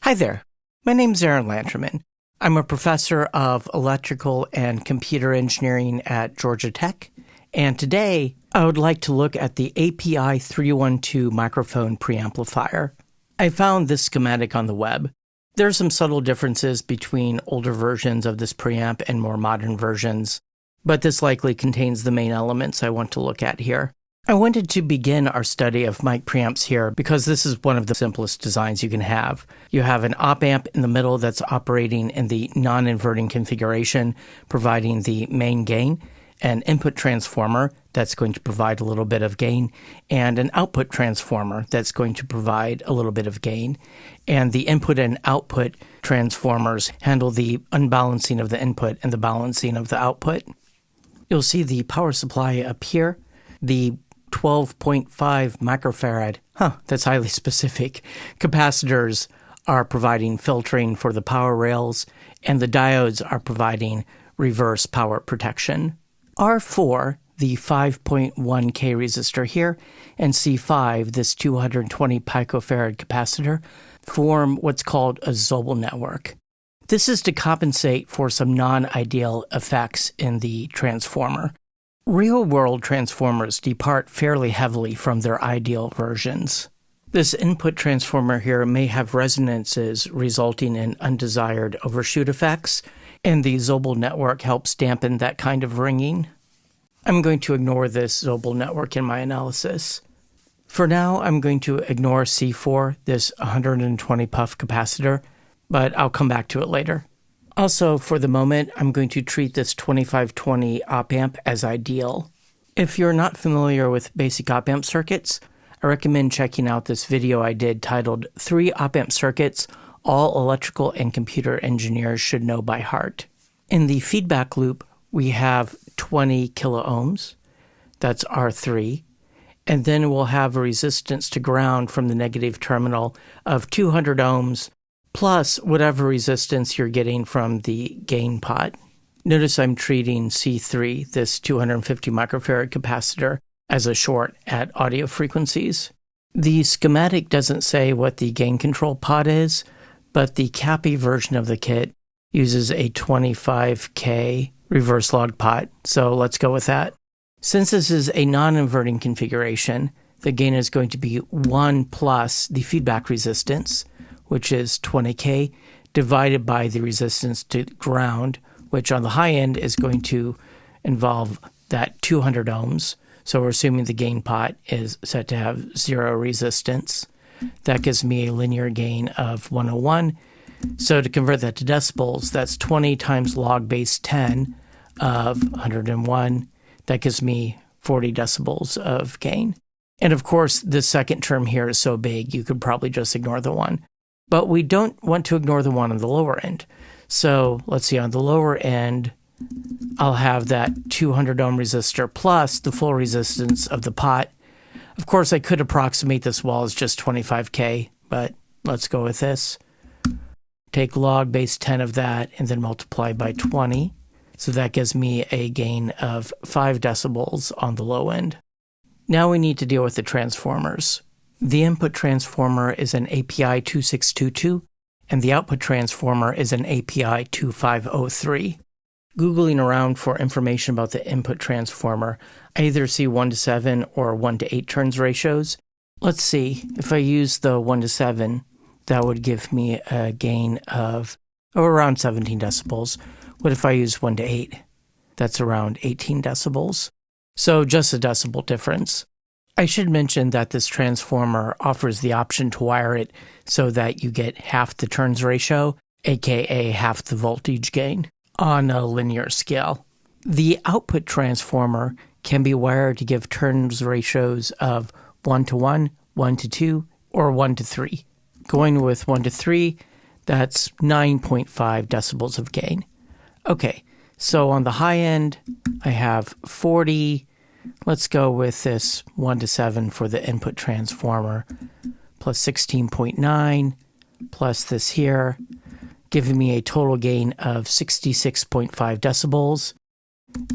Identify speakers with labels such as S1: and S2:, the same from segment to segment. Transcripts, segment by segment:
S1: Hi there, my name's Aaron Lanterman. I'm a professor of electrical and computer engineering at Georgia Tech, and today I would like to look at the API 312 microphone preamplifier. I found this schematic on the web. There are some subtle differences between older versions of this preamp and more modern versions, but this likely contains the main elements I want to look at here. I wanted to begin our study of mic preamps here because this is one of the simplest designs you can have. You have an op-amp in the middle that's operating in the non-inverting configuration, providing the main gain, an input transformer that's going to provide a little bit of gain, and an output transformer that's going to provide a little bit of gain. And the input and output transformers handle the unbalancing of the input and the balancing of the output. You'll see the power supply up here. The 12.5 microfarad, that's highly specific, capacitors are providing filtering for the power rails, and the diodes are reverse power protection. R4, the 5.1K resistor here, and C5, this 220 picofarad capacitor, form what's called a Zobel network. This is to compensate for some non-ideal effects in the transformer. Real-world transformers depart fairly heavily from their ideal versions. This input transformer here may have resonances resulting in undesired overshoot effects, and the Zobel network helps dampen that kind of ringing. I'm going to ignore this Zobel network in my analysis. For now, I'm going to ignore C4, this 120 puff capacitor, but I'll come back to it later. Also, for the moment, I'm going to treat this 2520 op-amp as ideal. If you're not familiar with basic op-amp circuits, I recommend checking out this video I did titled 3 op-amp circuits all electrical and computer engineers should know by heart. In the feedback loop, we have 20 kiloohms, that's R3, and then we'll have a resistance to ground from the negative terminal of 200 ohms, plus whatever resistance you're getting from the gain pot. Notice I'm treating C3, this 250 microfarad capacitor, as a short at audio frequencies. The schematic doesn't say what the gain control pot is, but the CAPI version of the kit uses a 25K reverse log pot, so let's go with that. Since this is a non-inverting configuration, the gain is going to be 1 plus the feedback resistance, which is 20K, divided by the resistance to ground, which on the high end is going to involve that 200 ohms. So we're assuming the gain pot is set to have 0 resistance. That gives me a linear gain of 101. So to convert that to decibels, that's 20 times log base 10 of 101. That gives me 40 decibels of gain. And of course, the second term here is so big, you could probably just ignore the 1. But we don't want to ignore the 1 on the lower end. So let's see, on the lower end, I'll have that 200 ohm resistor plus the full resistance of the pot. Of course, I could approximate this wall as just 25K, but let's go with this. Take log base 10 of that and then multiply by 20. So that gives me a gain of 5 decibels on the low end. Now we need to deal with the transformers. The input transformer is an API 2622, and the output transformer is an API 2503. Googling around for information about the input transformer, I either see 1:7 or 1:8 turns ratios. Let's see, if I use the 1:7, that would give me a gain of around 17 decibels. What if I use 1:8? That's around 18 decibels. So just a decibel difference. I should mention that this transformer offers the option to wire it so that you get half the turns ratio, aka half the voltage gain, on a linear scale. The output transformer can be wired to give turns ratios of 1:1, 1:2, or 1:3. Going with 1:3, that's 9.5 decibels of gain. Okay, so on the high end, I have 40. Let's go with this 1:7 for the input transformer, plus 16.9, plus this here, giving me a total gain of 66.5 decibels.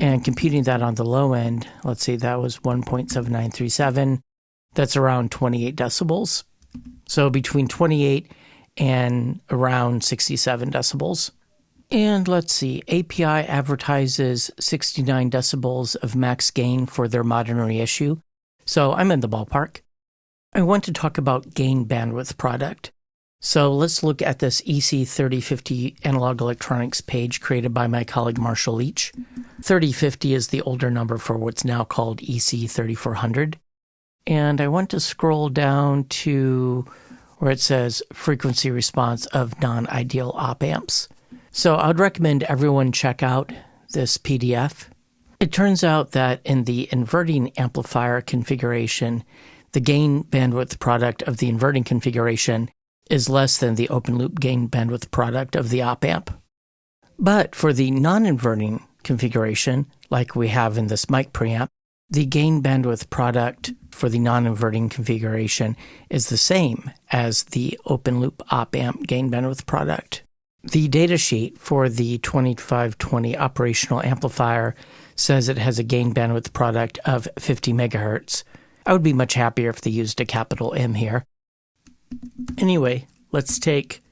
S1: And computing that on the low end, let's see, that was 1.7937. That's around 28 decibels. So between 28 and around 67 decibels. And let's see, API advertises 69 decibels of max gain for their modern reissue, so I'm in the ballpark. I want to talk about gain bandwidth product. So let's look at this EC3050 Analog Electronics page created by my colleague Marshall Leach. 3050 is the older number for what's now called EC3400. And I want to scroll down to where it says frequency response of non-ideal op amps. So I would recommend everyone check out this PDF. It turns out that in the inverting amplifier configuration, the gain bandwidth product of the inverting configuration is less than the open loop gain bandwidth product of the op amp. But for the non-inverting configuration, like we have in this mic preamp, the gain bandwidth product for the non-inverting configuration is the same as the open loop op amp gain bandwidth product. The datasheet for the 2520 operational amplifier says it has a gain bandwidth product of 50 megahertz. I would be much happier if they used a capital M here. Anyway, let's take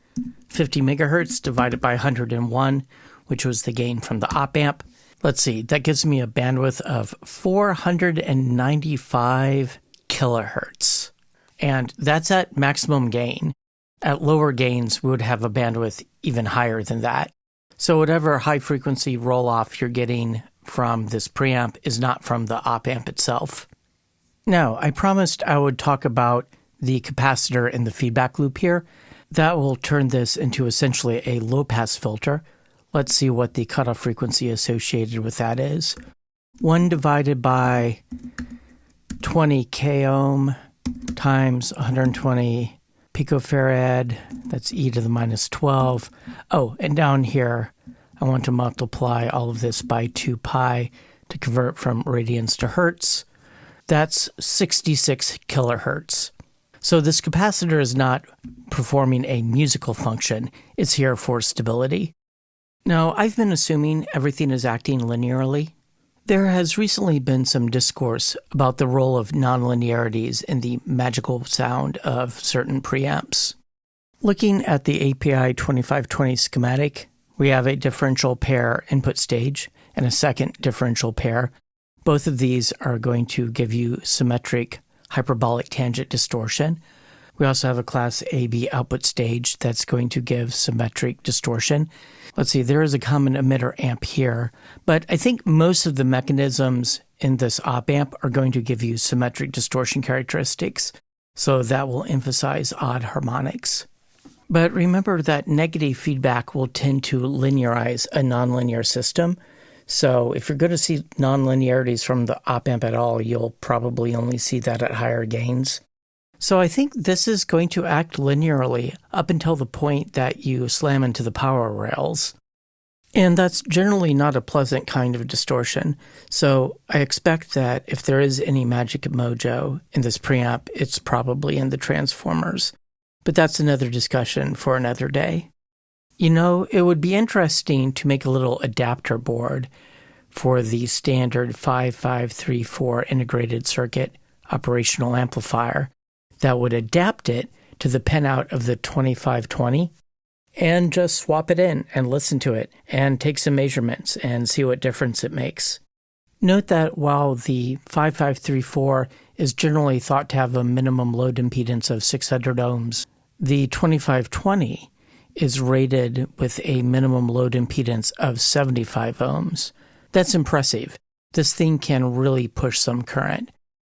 S1: 50 megahertz divided by 101, which was the gain from the op amp. Let's see, that gives me a bandwidth of 495 kilohertz. And that's at maximum gain. At lower gains, we would have a bandwidth even higher than that. So whatever high frequency roll-off you're getting from this preamp is not from the op amp itself. Now, I promised I would talk about the capacitor in the feedback loop here. That will turn this into essentially a low-pass filter. Let's see what the cutoff frequency associated with that is. 1 divided by 20 k ohm times 120 picofarad, that's e to the minus 12. Oh, and down here, I want to multiply all of this by 2 pi to convert from radians to hertz. That's 66 kilohertz. So this capacitor is not performing a musical function. It's here for stability. Now, I've been assuming everything is acting linearly. There has recently been some discourse about the role of nonlinearities in the magical sound of certain preamps. Looking at the API 2520 schematic, we have a differential pair input stage and a second differential pair. Both of these are going to give you symmetric hyperbolic tangent distortion. We also have a class AB output stage that's going to give symmetric distortion. Let's see, there is a common emitter amp here, but I think most of the mechanisms in this op amp are going to give you symmetric distortion characteristics, so that will emphasize odd harmonics. But remember that negative feedback will tend to linearize a nonlinear system. So if you're going to see nonlinearities from the op amp at all, you'll probably only see that at higher gains. So I think this is going to act linearly up until the point that you slam into the power rails. And that's generally not a pleasant kind of distortion. So I expect that if there is any magic mojo in this preamp, it's probably in the transformers. But that's another discussion for another day. You know, it would be interesting to make a little adapter board for the standard 5534 integrated circuit operational amplifier that would adapt it to the pinout of the 2520 and just swap it in and listen to it and take some measurements and see what difference it makes. Note that while the 5534 is generally thought to have a minimum load impedance of 600 ohms, the 2520 is rated with a minimum load impedance of 75 ohms. That's impressive. This thing can really push some current.